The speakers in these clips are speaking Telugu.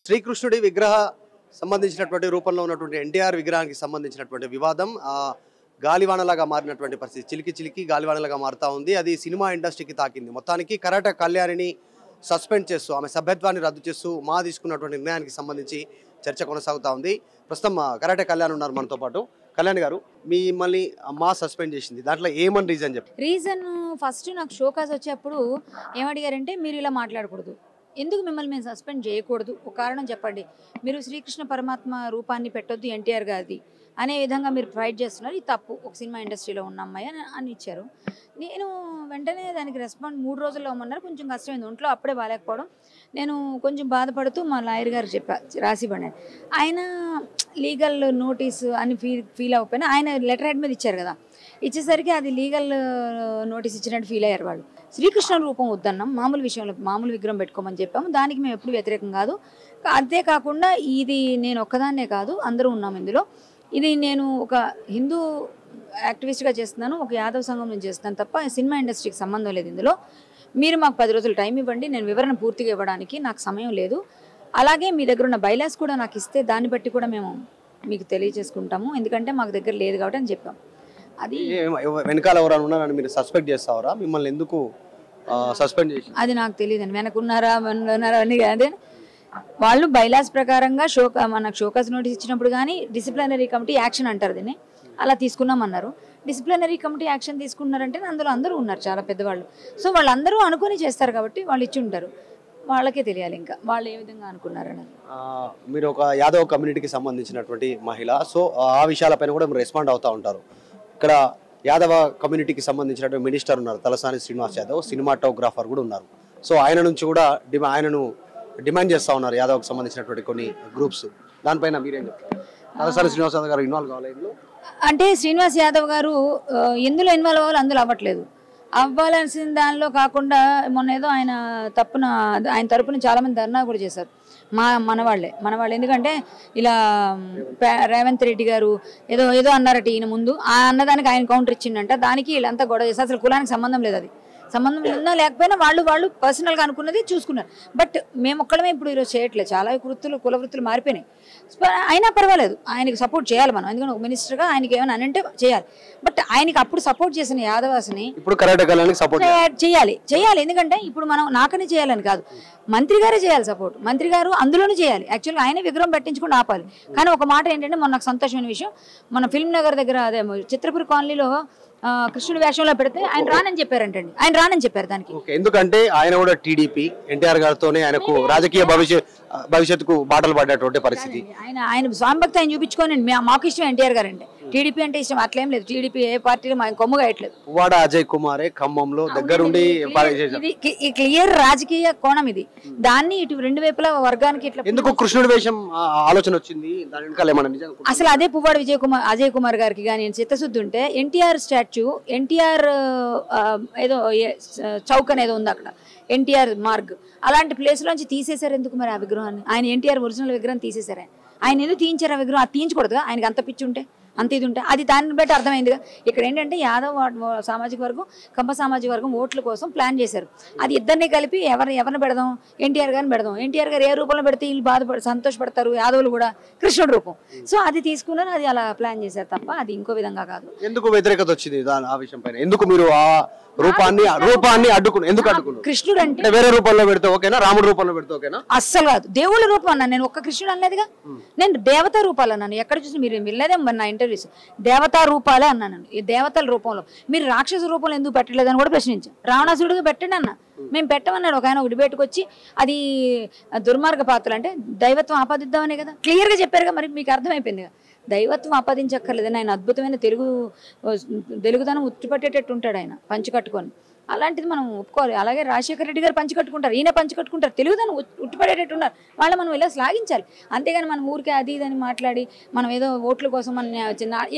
శ్రీకృష్ణుడి విగ్రహ సంబంధించినటువంటి రూపంలో ఉన్నటువంటి ఎన్టీఆర్ విగ్రహానికి సంబంధించినటువంటి వివాదం గాలివానలాగా మారినటువంటి పరిస్థితి. చిలికి చిలికి గాలివానలాగా మారుతా ఉంది. అది సినిమా ఇండస్ట్రీకి తాకింది. మొత్తానికి కరాటే కళ్యాణిని సస్పెండ్ చేస్తూ ఆమె సభ్యత్వాన్ని రద్దు చేస్తూ తీసుకున్నటువంటి నిర్ణయానికి సంబంధించి చర్చ కొనసాగుతూ ఉంది. ప్రస్తుతం కరాటే కళ్యాణ్ ఉన్నారు మనతో పాటు. కళ్యాణ్ గారు, మిమ్మల్ని సస్పెండ్ చేసింది, దాంట్లో ఏమని రీజన్ చెప్పారు? రీజన్ ఫస్ట్ నాకు షోకాజ్ వచ్చేప్పుడు ఏమడిగారంటే, మీరు ఇలా మాట్లాడకూడదు, ఎందుకు మిమ్మల్ని మేము సస్పెండ్ చేయకూడదు, ఒక కారణం చెప్పండి, మీరు శ్రీకృష్ణ పరమాత్మ రూపాన్ని పెట్టొద్దు ఎన్టీఆర్ గారిది అనే విధంగా మీరు ఫైట్ చేస్తున్నారు, ఇది తప్పు, ఒక సినిమా ఇండస్ట్రీలో ఉన్న అమ్మాయి అని ఇచ్చారు. నేను వెంటనే దానికి రెస్పాండ్ 3 రోజుల్లో ఇవ్వమన్నారు. కొంచెం కష్టమైంది, ఒంట్లో అప్పుడే బాగాలేకపోవడం. నేను కొంచెం బాధపడుతూ మా లాయర్ గారు రాసివ్వండి, ఆయన లీగల్ నోటీస్ అని ఫీల్ అవ్వకపోయినా ఆయన లెటర్ హెడ్ మీద ఇచ్చారు కదా, ఇచ్చేసరికి అది లీగల్ నోటీస్ ఇచ్చినట్టు ఫీల్ అయ్యారు వాళ్ళు. శ్రీకృష్ణ రూపం వద్దన్నాం, మామూలు విషయంలో మామూలు విగ్రహం పెట్టుకోమని చెప్పాము. దానికి మేము ఎప్పుడు వ్యతిరేకం కాదు. అంతేకాకుండా ఇది నేను ఒక్కదాన్నే కాదు, అందరూ ఉన్నాం ఇందులో. ఇది నేను ఒక హిందూ యాక్టివిస్ట్గా చేస్తున్నాను, ఒక యాదవ్ సంఘం నుంచి చేస్తున్నాను తప్ప సినిమా ఇండస్ట్రీకి సంబంధం లేదు ఇందులో. మీరు మాకు 10 రోజులు టైం ఇవ్వండి, నేను వివరణ పూర్తిగా ఇవ్వడానికి నాకు సమయం లేదు. అలాగే మీ దగ్గర ఉన్న బైలాస్ కూడా నాకు ఇస్తే దాన్ని బట్టి కూడా మేము మీకు తెలియజేసుకుంటాము, ఎందుకంటే మాకు దగ్గర లేదు కాబట్టి అని చెప్పాం. అది వెనకాల ఎవరైనా ఉన్నారని మీరు సస్పెక్ట్ చేస్తారా? మిమ్మల్ని ఎందుకు సస్పెండ్ చేసి? అది నాకు తెలియదండి, వెనకున్నారా అని కాదు. వాళ్ళు బైలాస్ ప్రకారంగా మనకు షోకాజ్ నోటీస్ ఇచ్చినప్పుడు కానీ డిసిప్లినరీ కమిటీ యాక్షన్ అంటారు దీన్ని, అలా తీసుకున్నామన్నారు. డిసిప్లినరీ కమిటీ యాక్షన్ తీసుకున్నారంటే అందులో అందరూ ఉన్నారు చాలా పెద్దవాళ్ళు. సో వాళ్ళందరూ అనుకుని చేస్తారు కాబట్టి వాళ్ళు ఇచ్చి ఉంటారు, వాళ్ళకే తెలియాలి ఇంకా వాళ్ళు ఏ విధంగా అనుకున్నారని. మీరు ఒక యాదవ్ కమ్యూనిటీకి సంబంధించినటువంటి మహిళ, సో ఆ విషయాలపైన కూడా మీరు రెస్పాండ్ అవుతూ ఉంటారు. ఇక్కడ యాదవ కమ్యూనిటీకి సంబంధించినటువంటి మినిస్టర్ ఉన్నారు తలసాని శ్రీనివాస్ యాదవ్, సినిమాటోగ్రాఫర్ కూడా ఉన్నారు. సో ఆయన నుంచి కూడా ఆయనను డిమాండ్ చేస్తూ ఉన్నారు యాదవ్కి సంబంధించినటువంటి కొన్ని గ్రూప్స్. దానిపైన మీరేం చెప్తారు? తలసాని శ్రీనివాస్ యాదవ్ గారు ఇన్వాల్వ్ కావాలి ఇందులో? అంటే శ్రీనివాస్ యాదవ్ గారు ఎందులో ఇన్వాల్వ్ అవ్వాలి, అందులో అవ్వట్లేదు. అవ్వాల్సిన దానిలో కాకుండా మొన్న ఏదో ఆయన తరపున చాలా మంది ధర్నా కూడా చేశారు, మనవాళ్ళే. ఎందుకంటే ఇలా రేవంత్ రెడ్డి గారు ఏదో అన్నారట ఈయన ముందు, ఆ అన్నదానికి ఆయన కౌంటర్ ఇచ్చిండంట, దానికి వీళ్ళంతా గొడవ చేస్తారు. అసలు కులానికి సంబంధం లేదు, అది సంబంధం ఉన్నా లేకపోయినా వాళ్ళు పర్సనల్గా అనుకున్నది చూసుకున్నారు. బట్ మేము ఒక్కడమే ఇప్పుడు ఈరోజు చేయట్లేదు, చాలా కుల వృత్తులు మారిపోయినాయి. అయినా పర్వాలేదు, ఆయనకి సపోర్ట్ చేయాలి మనం, ఎందుకంటే ఒక మినిస్టర్గా ఆయనకి ఏమైనా అనంటే చేయాలి. బట్ ఆయనకి అప్పుడు సపోర్ట్ చేసిన యాదవాస్ని ఇప్పుడు సపోర్ట్ చేయాలి. ఎందుకంటే ఇప్పుడు మనం నాకనే చేయాలని కాదు, మంత్రి గారే చేయాలి సపోర్ట్, మంత్రి గారు అందులోనే చేయాలి. యాక్చువల్గా ఆయన విగ్రహం పెట్టించుకుని ఆపాలి. కానీ ఒక మాట ఏంటంటే, మొన్న నాకు సంతోషమైన విషయం, మన ఫిల్మ్ నగర్ దగ్గర అదే చిత్రపురి కాలనీలో కృష్ణుడి వేషంలో పెడితే ఆయన రానని చెప్పారంటండి, ఆయన రానని చెప్పారు దానికి. ఎందుకంటే ఆయన కూడా టీడీపీ ఎన్టీఆర్ గారితోనే ఆయనకు రాజకీయ భవిష్యత్తుకు బాటలు పడ్డటువంటి పరిస్థితి. ఆయన స్వామిభక్తి ఆయన చూపించుకొని మాకు ఇష్టం ఎన్టీఆర్ గారు అంటే, టీడీపీ అంటే ఇష్టం అట్లేం లేదు, టీడీపీ ఏ పార్టీలో మా కొమ్ముగా అయ్యట్లేదు. పువ్వాడ అజయ్ కుమారే ఖమ్మంలో దగ్గరుండి ఈ క్లియర్ రాజకీయ కోణం ఇది, దాన్ని ఇటు 2 వైపులా వర్గానికి ఇట్లా ఎందుకు కృష్ణుడి వేషం ఆలోచన వచ్చింది? అసలు అదే పువ్వాడ అజయ్ కుమార్ గారికి కానీ చిత్తశుద్ధి ఉంటే ఎన్టీఆర్ స్టాచ్యూ, ఎన్టీఆర్ ఏదో చౌక్ అనేది ఉంది అక్కడ, ఎన్టీఆర్ మార్గ్, అలాంటి ప్లేస్లోంచి తీసేశారు ఎందుకు మరి ఆ విగ్రహాన్ని? ఆయన ఎన్టీఆర్ ఒరిజినల్ విగ్రహం తీసేశారు, ఆయన ఎందుకు తీయించారు ఆ విగ్రహం? అది తీయించకూడదుగా, ఆయనకి అంత పిచ్చి ఉంటే, అంత ఇది ఉంటే. అది దాన్ని బట్టి అర్థమైందిగా. ఇక్కడ ఏంటంటే యాదవ్ సామాజిక వర్గం, కంప సామాజిక వర్గం ఓట్ల కోసం ప్లాన్ చేశారు. అది ఇద్దరిని కలిపి ఎవరిని పెడదాం, ఎన్టీఆర్ గారిని పెడదాం, ఎన్టీఆర్ గారు ఏ రూపంలో పెడితే వీళ్ళు సంతోషపడతారు, యాదవులు కూడా కృష్ణుడి రూపం. సో అది తీసుకున్నారు, అది అలా ప్లాన్ చేశారు తప్ప అది ఇంకో విధంగా కాదు. ఎందుకు వ్యతిరేకత వచ్చింది ఆ విషయం పైన? ఎందుకు మీరు ఆ రూపాన్ని అడ్డుకున్నారు? ఎందుకు అడ్డుకున్నారు? కృష్ణుడు అంటే వేరే రూపంలో పెడితే ఓకేనా, రాముడి రూపంలో పెడితే ఓకేనా? అస్సలు కాదు, దేవుళ్ళ రూపం అన్నాను నేను, ఒక్క కృష్ణుడు అనలేదుగా. నేను దేవతా రూపాలు అన్నాను, ఎక్కడ చూసి మీరు వెళ్ళలేదే నా ఇంటర్వ్యూస్, దేవతా రూపాలే అన్నాను. ఈ దేవతల రూపంలో మీరు రాక్షస రూపంలో ఎందుకు పెట్టలేదని కూడా ప్రశ్నించాను. రావణాసురుడిగా పెట్టండి అన్న, మేము పెట్టమన్నాడు ఒక ఆయన, ఒక డిబేట్కి వచ్చి. అది దుర్మార్గ పాత్రలు అంటే దైవత్వం ఆపాదిద్దామనే కదా క్లియర్గా చెప్పారుగా, మరి మీకు అర్థమైపోయింది కదా. దైవత్వం ఆపాదించక్కర్లేదని ఆయన అద్భుతమైన తెలుగుదనం ఉట్టిపట్టేటట్టు ఉంటాడు ఆయన పంచి కట్టుకొని, అలాంటిది మనం ఒప్పుకోవాలి. అలాగే రాజశేఖర రెడ్డి గారు పంచి కట్టుకుంటారు, ఈయన పంచి కట్టుకుంటారు, తెలుగుదనం ఉట్టిపడేటట్టు ఉన్నారు, వాళ్ళ మనం ఇలా శ్లాఘించాలి. అంతేగాని మనం ఊరికే అది ఇదని మాట్లాడి మనం ఏదో ఓట్ల కోసం మన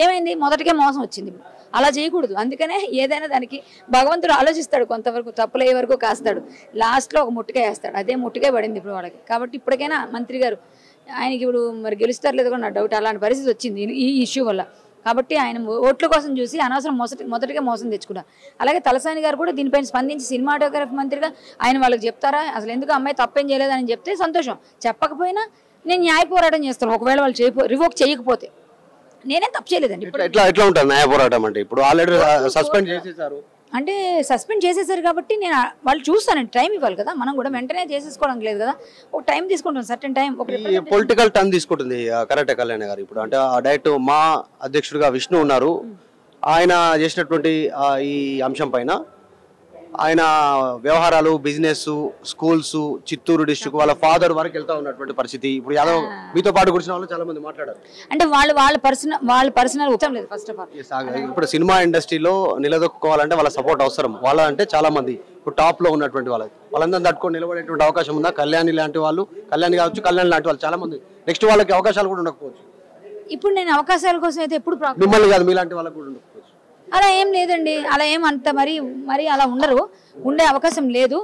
ఏమైంది, మొదటికే మోసం వచ్చింది, అలా చేయకూడదు. అందుకనే ఏదైనా దానికి భగవంతుడు ఆలోచిస్తాడు, కొంతవరకు తప్పులయ్యే వరకు కాస్తాడు, లాస్ట్లో ఒక ముట్టుకాయ వేస్తాడు, అదే ముట్టుకాయ పడింది ఇప్పుడు వాళ్ళకి. కాబట్టి ఇప్పటికైనా మంత్రి గారు, ఆయనకి ఇప్పుడు మరి గెలుస్తారు లేదో కూడా నా డౌట్, అలాంటి పరిస్థితి వచ్చింది ఈ ఇష్యూ వల్ల. కాబట్టి ఆయన ఓట్ల కోసం చూసి అనవసరం మొదటిగా మోసం తెచ్చుకున్నారు. అలాగే తలసాని గారు కూడా దీనిపైన స్పందించి సినిమాటోగ్రఫీ మంత్రిగా ఆయన వాళ్ళకి చెప్తారా అసలు ఎందుకు అమ్మాయి తప్పేం చేయలేదని చెప్తే సంతోషం, చెప్పకపోయినా నేను న్యాయ పోరాటం చేస్తాను. ఒకవేళ వాళ్ళు రివోక్ చేయకపోతే నేనేం తప్పు చేయలేదండి. ఎట్లా ఉంటుంది న్యాయ పోరాటం అంటే? ఇప్పుడు ఆల్రెడీ సస్పెండ్ చేసేసారు అంటే సస్పెండ్ చేసేసారు కాబట్టి నేను వాళ్ళు చూస్తానండి, టైం ఇవ్వాలి కదా, మనం కూడా వెంటనే చేసేసుకోవడం లేదు కదా, ఒక టైం తీసుకుంటాం, సర్టెన్ టైం. పొలిటికల్ టర్న్ తీసుకుంటుంది కరెక్టే కళ్యాణ్ గారు. ఇప్పుడు అంటే డైరెక్ట్ మా అధ్యక్షుడిగా విష్ణు ఉన్నారు, ఆయన చేసినటువంటి ఈ అంశం పైన ఆయన వ్యవహారాలు, బిజినెస్, స్కూల్స్, చిత్తూరు డిస్ట్రిక్ట్ వాళ్ళ ఫాదర్ వరకు వెళ్తా ఉన్నటువంటి పరిస్థితి. ఇప్పుడు యాదవ్ మీతో పాటు కూర్చున్న వాళ్ళు చాలా మంది మాట్లాడారు. అంటే వాళ్ళ పర్సనల్ ఉత్తరం లేదు ఫస్ట్ ఆఫ్ ఆల్. ఇప్పుడు సినిమా ఇండస్ట్రీలో నిలదొక్కుకోవాలంటే వాళ్ళ సపోర్ట్ అవసరం. వాళ్ళ అంటే చాలా మంది ఇప్పుడు టాప్ లో ఉన్నటువంటి వాళ్ళందరూ తట్టుకొని నిలబడేటువంటి అవకాశం ఉందా? కళ్యాణి లాంటి వాళ్ళు, కళ్యాణి కావచ్చు, కళ్యాణి లాంటి వాళ్ళు చాలా మంది నెక్స్ట్ వాళ్ళకి అవకాశాలు కూడా ఉండకపోవచ్చు. ఇప్పుడు నేను అవకాశాల కోసం అయితే ఎప్పుడు మిమ్మల్ని కాదు మీలాంటి వాళ్ళకి కూడా ఉండకపోవచ్చు. అలా ఏం లేదండి, అలా ఏం అంత మరి అలా ఉండరు, ఉండే అవకాశం లేదు.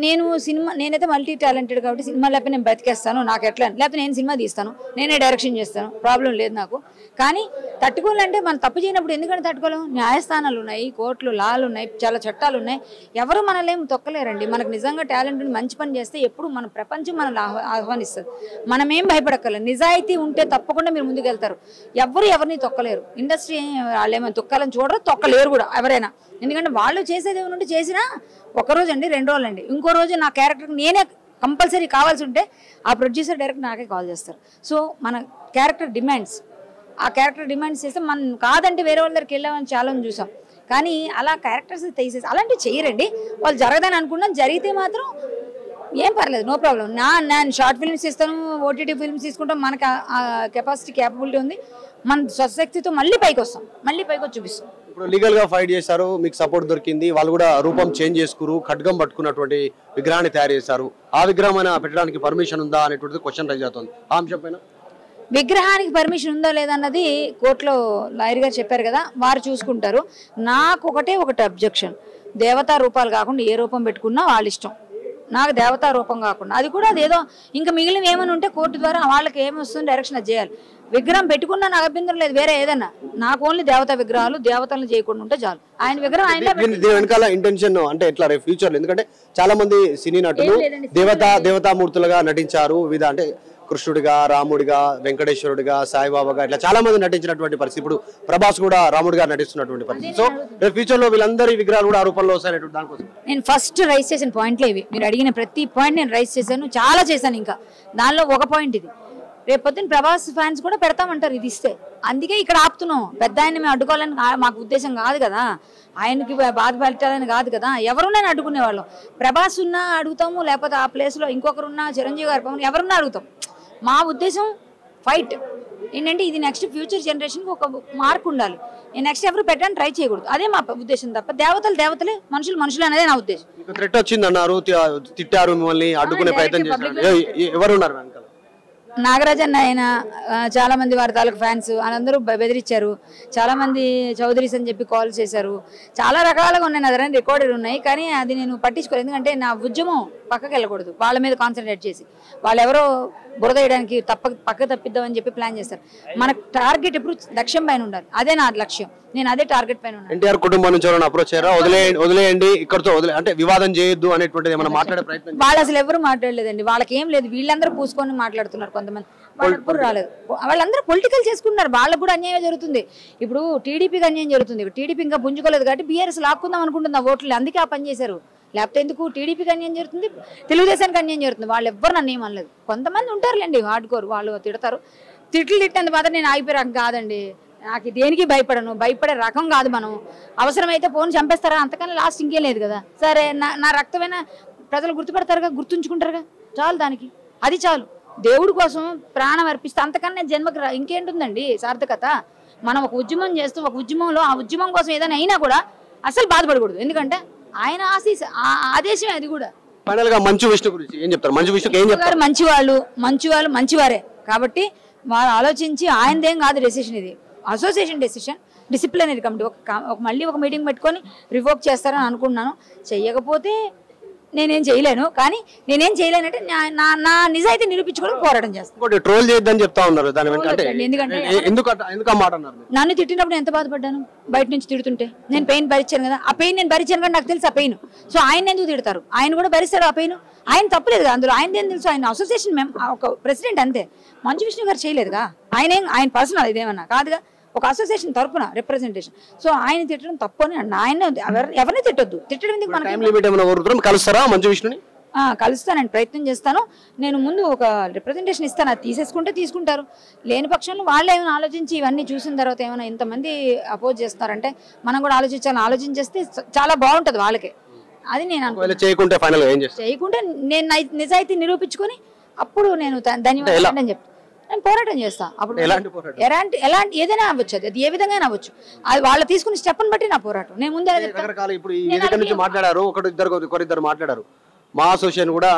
నేనైతే మల్టీ టాలెంటెడ్ కాబట్టి సినిమా లేకపోతే నేను బతికేస్తాను, నాకు ఎట్లా లేకపోతే నేను సినిమా తీస్తాను, నేనే డైరెక్షన్ చేస్తాను, ప్రాబ్లం లేదు నాకు. కానీ తట్టుకోవాలంటే మనం తప్పు చేయనప్పుడు ఎందుకంటే తట్టుకోలేము? న్యాయస్థానాలు ఉన్నాయి, కోర్టులు, లాలు ఉన్నాయి, చాలా చట్టాలు ఉన్నాయి, ఎవరు మనల్ని ఏం తొక్కలేరండి. మనకు నిజంగా టాలెంట్ మంచి పని చేస్తే ఎప్పుడు మన ప్రపంచం మనల్ని ఆహ్వానిస్తుంది. మనమేం భయపడక్కర్లేదు, నిజాయితీ ఉంటే తప్పకుండా మీరు ముందుకు వెళ్తారు. ఎవరిని తొక్కలేరు. ఇండస్ట్రీ వాళ్ళు ఏమైనా తొక్కాలని చూడరు, తొక్కలేరు కూడా ఎవరైనా. ఎందుకంటే వాళ్ళు చేసేది ఏమైనా చేసినా ఒకరోజు అండి, 2 రోజులు అండి, ఇంకో రోజు నా క్యారెక్టర్ నేనే కంపల్సరీ కావాల్సి ఉంటే ఆ ప్రొడ్యూసర్ డైరెక్ట్ నాకే కాల్ చేస్తారు. సో మన క్యారెక్టర్ డిమాండ్స్, ఆ క్యారెక్టర్ డిమాండ్స్ చేస్తే మనం కాదంటే వేరే వాళ్ళ దగ్గరికి వెళ్ళామని చాలా చూసాం. కానీ అలా క్యారెక్టర్స్ తీసేసి అలాంటివి చేయరండి. వాళ్ళు జరగదని అనుకున్నాం, జరిగితే మాత్రం ఏం పర్లేదు, నో ప్రాబ్లం. నేను షార్ట్ ఫిల్మ్స్ ఇస్తాను, ఓటీటీ ఫిల్మ్స్ తీసుకుంటాం, మనకు ఆ కెపాసిటీ, క్యాపబిలిటీ ఉంది, మన స్వశక్తితో మళ్ళీ పైకి వస్తాం, మళ్ళీ పైకి వచ్చి చూపిస్తాం. ఇప్పుడు లీగల్ గా ఫైట్ చేశారు, మీకు సపోర్ట్ దొరికింది, వాళ్ళు కూడా రూపం చేంజ్ చేసుకురు, ఖడ్గం పట్టుకున్నటువంటి విగ్రహాన్ని తయారు చేశారు. ఆ విగ్రహం అయినా పెట్టడానికి పర్మిషన్ ఉందా అనేటువంటిది క్వశ్చన్ రైజ్ అవుతుంది. ఆ అంశం పైన విగ్రహానికి పర్మిషన్ ఉందా లేదన్నది కోర్టులో లాయర్ గారు చెప్పారు కదా, వారు చూసుకుంటారు. నాకు ఒకటి అబ్జెక్షన్, దేవతా రూపాలు కాకుండా ఏ రూపం పెట్టుకున్నా వాళ్ళ ఇష్టం. నాకు దేవతా రూపం కాకుండా అది కూడా అదేదో ఇంకా మిగిలిన ఏమైనా ఉంటే కోర్టు ద్వారా వాళ్ళకి ఏమొస్తుంది డైరెక్షన్ అది చేయాలి. విగ్రహం పెట్టుకున్నా నాకు అభ్యంతరం లేదు, వేరే ఏదన్నా, నాకు ఓన్లీ దేవతా విగ్రహాలు, దేవతలను చేయకుండా ఉంటే చాలు. ఆయన విగ్రహం ఆయన వెనకాల ఇంటెన్షన్ అంటే ఎట్లా ఫ్యూచర్, ఎందుకంటే చాలా మంది సినీ నటులు దేవతామూర్తులుగా నటించారు. వివిధ అంటే కృష్ణుడిగా, రాముడిగా, వెంకటేశ్వరుడిగా, సాయిబాబాగా ఇట్లా చాలా మంది నటించినటువంటి పరిస్థితి. ఇప్పుడు ప్రభాస్ కూడా రాముడిగా నటిస్తున్నటువంటి పరిస్థితి. సో ఫ్యూచర్ లో వీళ్ళందరి విగ్రహాలు కూడా ఆ రూపంలో వస్తాయనేటువంటి దానికోసం నేను ఫస్ట్ రైజ్ చేసిన పాయింట్లే ఇవి. మీరు అడిగిన ప్రతి పాయింట్ నేను రైజ్ చేశాను, చాలా చేశాను. ఇంకా దానిలో ఒక పాయింట్ ఇది. రేపు పొద్దున్న ప్రభాస్ ఫ్యాన్స్ కూడా పెడతామంటారు ఇది ఇస్తే, అందుకే ఇక్కడ ఆపుతున్నాం. పెద్ద ఆయన మేము అడ్డుకోవాలని మాకు ఉద్దేశం కాదు కదా, ఆయనకి బాధ పెట్టాలని కాదు కదా, ఎవరున్నా అడ్డుకునే వాళ్ళం. ప్రభాస్ ఉన్నా అడుగుతాము, లేకపోతే ఆ ప్లేస్లో ఇంకొకరున్నా, చిరంజీవి గారు ఎవరున్నా అడుగుతాం. మా ఉద్దేశం ఫైట్ ఏంటంటే ఇది నెక్స్ట్ ఫ్యూచర్ జనరేషన్కి ఒక మార్క్ ఉండాలి. నెక్స్ట్ ఎవరు పెట్టడానికి ట్రై చేయకూడదు, అదే మా ఉద్దేశం తప్ప దేవతలే, మనుషులు అనేది నా ఉద్దేశం. థ్రెట్ వచ్చింది అన్నారు, తిట్టారు, మిమ్మల్ని అడ్డుకునే ప్రయత్నం చేశారు, ఎవరున్నారు? నాగరాజన్ ఆయన చాలా మంది వారి తాలూకు ఫ్యాన్స్ వాళ్ళందరూ బెదిరించారు. చాలా మంది చౌదరీస్ అని చెప్పి కాల్ చేశారు. చాలా రకాలుగా ఉన్నాయి, నా దగ్గర రికార్డెడ్ ఉన్నాయి. కానీ అది నేను పట్టించుకోలేదు, ఎందుకంటే నా ఉద్యమం పక్కకి వెళ్ళకూడదు, వాళ్ళ మీద కాన్సన్ట్రేట్ చేసి వాళ్ళు ఎవరో బురద వేయడానికి పక్క తప్పిద్దామని చెప్పి ప్లాన్ చేస్తారు. మన టార్గెట్ ఎప్పుడు లక్ష్యం పైన ఉండాలి, అదే నా లక్ష్యం, నేను అదే టార్గెట్ పైన ఉన్నాను. ఎన్టీఆర్ కుటుంబం నుంచి ఎవరైనా అప్రోచ్ అయ్యారా? వదిలేయండి ఇక్కడతో అంటే వివాదం చేయొద్దు అనేటువంటిది ఏమైనా మాట్లాడే ప్రయత్నం? వాళ్ళు అసలు ఎవరు మాట్లాడలేదండి, వాళ్ళకి ఏం లేదు, వీళ్ళందరూ పూసుకొని మాట్లాడుతున్నారు. కొంతమంది వాళ్ళు ఎప్పుడు రాలేదు, వాళ్ళందరూ పొలిటికల్ చేసుకుంటున్నారు, వాళ్ళకు కూడా అన్యాయం జరుగుతుంది. ఇప్పుడు టీడీపీకి అన్యాయం జరుగుతుంది, టీడీపీ ఇంకా పుంజుకోలేదు కాబట్టి బీఆర్ఎస్ లాక్కుందాం అనుకుంటుంది ఆ ఓట్లు, అందుకే ఆ పని చేశారు. లేకపోతే ఎందుకు? టీడీపీకి అన్యాయం జరుగుతుంది, తెలుగుదేశానికి అన్యాయం జరుగుతుంది, వాళ్ళు ఎవ్వరు నన్ను ఏమనలేదు. కొంతమంది ఉంటారులేండి హార్డ్ కోర్, వాళ్ళు తిడతారు. తిట్టినంత మాత్రం నేను ఆగిపోయే రకం కాదండి, నాకు దేనికి భయపడను, భయపడే రకం కాదు. మనం అవసరమైతే ఫోన్ చంపేస్తారా, అంతకన్నా లాస్ట్ ఇంకేం లేదు కదా. సరే నా రక్తమైనా ప్రజలు గుర్తుపడతారుగా, గుర్తుంచుకుంటారుగా, చాలు, దానికి అది చాలు. దేవుడి కోసం ప్రాణం అర్పిస్తే అంతకన్నా జన్మకి ఇంకేంటుందండి సార్థకత. మనం ఒక ఉద్యమం చేస్తూ ఒక ఉద్యమంలో ఆ ఉద్యమం కోసం ఏదైనా అయినా కూడా అసలు బాధపడకూడదు, ఎందుకంటే ఆయన ఆదేశమే అది కూడా. ఫైనల్ గా మంచు విష్ణు గురించి ఏం చెప్తారు? మంచు విష్ణుకి ఏం చెప్తారు? మంచివాళ్ళు మంచివారే కాబట్టి వారు ఆలోచించి, ఆయనదేం కాదు డెసిషన్, ఇది అసోసియేషన్ డెసిషన్, డిసిప్లినరీ కమిటీ మళ్ళీ ఒక మీటింగ్ పెట్టుకొని రివోక్ చేస్తారని అనుకుంటున్నాను. చెయ్యకపోతే నేనేం చేయలేను, కానీ నేనేం చేయలేనంటే నా నిజాయితీ నిరూపించుకోవడం పోరాటం చేస్తాను. ట్రోల్ చేయొద్దని చెప్తా ఉన్నారు, దాని వెంట అంటే ఎందుకంటే ఎందుకు మాట అన్నారు? నన్ను తిట్టినప్పుడు ఎంత బాధపడ్డాను, బయట నుంచి తిడుతుంటే. నేను పెయిన్ భరించాను కదా, ఆ పెయిన్ నేను భరించాను కానీ నాకు తెలుసు ఆ పెయిన్. సో ఆయన ఎందుకు తిడతారు? ఆయన కూడా భరిస్తాడు ఆ పెయిన్. ఆయన తప్పలేదు కదా అందులో, ఆయన ఏం తెలుసు? ఆయన అసోసియేషన్ ఒక ప్రెసిడెంట్ అంతే. మంచు విష్ణు గారు చేయలేదుగా, ఆయన పర్సనల్ ఇదేమన్నా కాదుగా, ఒక అసోసియేషన్ తరపున రిప్రజెంటేషన్. సో ఆయన తిట్టడం తప్పు అని ఆయన ఎవరిని తిట్టొద్దు. తిట్టడం ఎందుకు? మనకి కలుస్తారా మంచు విష్ణుని? కలుస్తానండి, ప్రయత్నం చేస్తాను. నేను ముందు ఒక రిప్రజెంటేషన్ ఇస్తాను, అది తీసేసుకుంటే తీసుకుంటారు. లేని పక్షంలో వాళ్ళు ఏమైనా ఆలోచించి ఇవన్నీ చూసిన తర్వాత ఏమైనా ఇంతమంది అపోజ్ చేస్తారంటే మనం కూడా ఆలోచించేస్తే చాలా బాగుంటుంది వాళ్ళకే. అది నేను చేయకుంటే నేను నిజాయితీ నిరూపించుకొని అప్పుడు నేను ధన్యవాదాలు అని చెప్తాను. నేను పోరాటం చేస్తా. అప్పుడు ఎలాంటి ఏదైనా అవ్వచ్చు, అది ఏ విధంగా అవ్వచ్చు. అది వాళ్ళు తీసుకుని స్టెప్ బట్టి నా పోరాటం. నేను ముందే మాట్లాడారు, ఒకరిద్దరు మాట్లాడారు, మా అసోసియేషన్ కూడా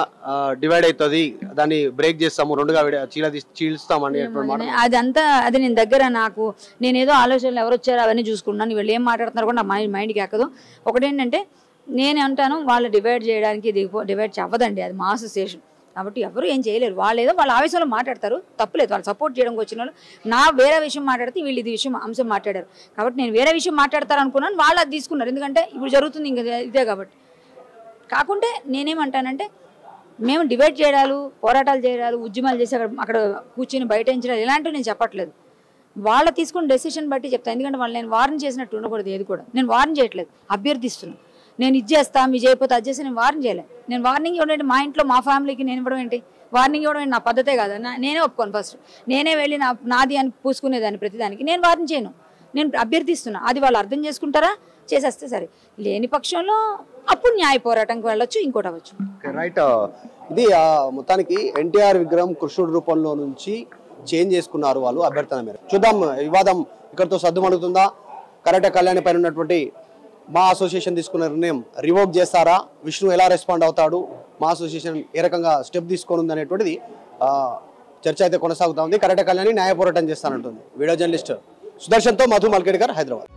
డివైడ్ అవుతుంది, దాన్ని బ్రేక్ చేస్తాము, రెండుగా చీల్స్తామని. అది నేను దగ్గర నేనేదో ఆలోచనలు ఎవరు వచ్చారో అవన్నీ చూసుకున్నాను. వీళ్ళు ఏం మాట్లాడుతున్నారు కూడా నా మైండ్కి ఎక్కదు. ఒకటేంటంటే నేను అంటాను, వాళ్ళు డివైడ్ చేయడానికి డివైడ్ అవ్వదండి, అది మా అసోసియేషన్ కాబట్టి ఎవరు ఏం చేయలేరు. వాళ్ళు ఏదో వాళ్ళ ఆవేశంలో మాట్లాడతారు, తప్పులేదు. వాళ్ళు సపోర్ట్ చేయడానికి వచ్చిన వాళ్ళు వేరే విషయం మాట్లాడితే వీళ్ళు ఇది అంశం మాట్లాడారు కాబట్టి నేను వేరే విషయం మాట్లాడతారు అనుకున్నాను. వాళ్ళు అది తీసుకున్నారు, ఎందుకంటే ఇప్పుడు జరుగుతుంది ఇంకా ఇదే కాబట్టి. కాకుంటే నేనేమంటానంటే మేము డివైడ్ చేయడాలు, పోరాటాలు చేయడాలు, ఉద్యమాలు చేసి అక్కడ కూర్చొని బయటించడాలు ఇలాంటివి నేను చెప్పట్లేదు. వాళ్ళ తీసుకున్న డెసిషన్ బట్టి చెప్తాను. ఎందుకంటే వాళ్ళు నేను వార్న్ చేసినట్టు ఉండకూడదు. ఏది కూడా నేను వార్న్ చేయట్లేదు, అభ్యర్థిస్తున్నాను. నేను ఇది చేస్తా, మీ చేయకపోతే అది చేసి నేను వార్న్ చేయలేదు. నేను వార్నింగ్ ఇవ్వడం ఏంటి? మా ఇంట్లో మా ఫ్యామిలీకి నేను ఇవ్వడం ఏంటి? వార్నింగ్ ఇవ్వడం ఏంటి? నా పద్ధతే కాదు. నేనే ఒప్పుకోను. ఫస్ట్ నేనే వెళ్ళి నాది అని పూసుకునేదాన్ని ప్రతిదానికి. నేను వార్న్ చేయను, నేను అభ్యర్థిస్తున్నా. అది వాళ్ళు అర్థం చేసుకుంటారా, చేసేస్తే సరే. లేని పక్షంలో అప్పుడు న్యాయ పోరాటంకి వెళ్ళొచ్చు, ఇంకోటి అవ్వచ్చు. రైట్. ఇది మొత్తానికి ఎన్టీఆర్ విగ్రహం కృష్ణుడి రూపంలో నుంచి చేంజ్ చేసుకున్నారు వాళ్ళు అభ్యర్థన మేర. చూద్దాం వివాదం ఇక్కడితో సద్దుమణుగుతుందా? కరాటే కళ్యాణి పైన ఉన్నటువంటి మా అసోసియేషన్ తీసుకున్న నిర్ణయం రివోక్ చేస్తారా? విష్ణు ఎలా రెస్పాండ్ అవుతాడు? మా అసోసియేషన్ ఏ రకంగా స్టెప్ తీసుకొని అనేటువంటిది చర్చ అయితే కొనసాగుతా ఉంది. కరాటే కళ్యాణి న్యాయ పోరాటం చేస్తానంటుంది. వీడియో జర్నలిస్ట్ సుదర్శన్తో మధు మల్కేడ్కర్, హైదరాబాద్.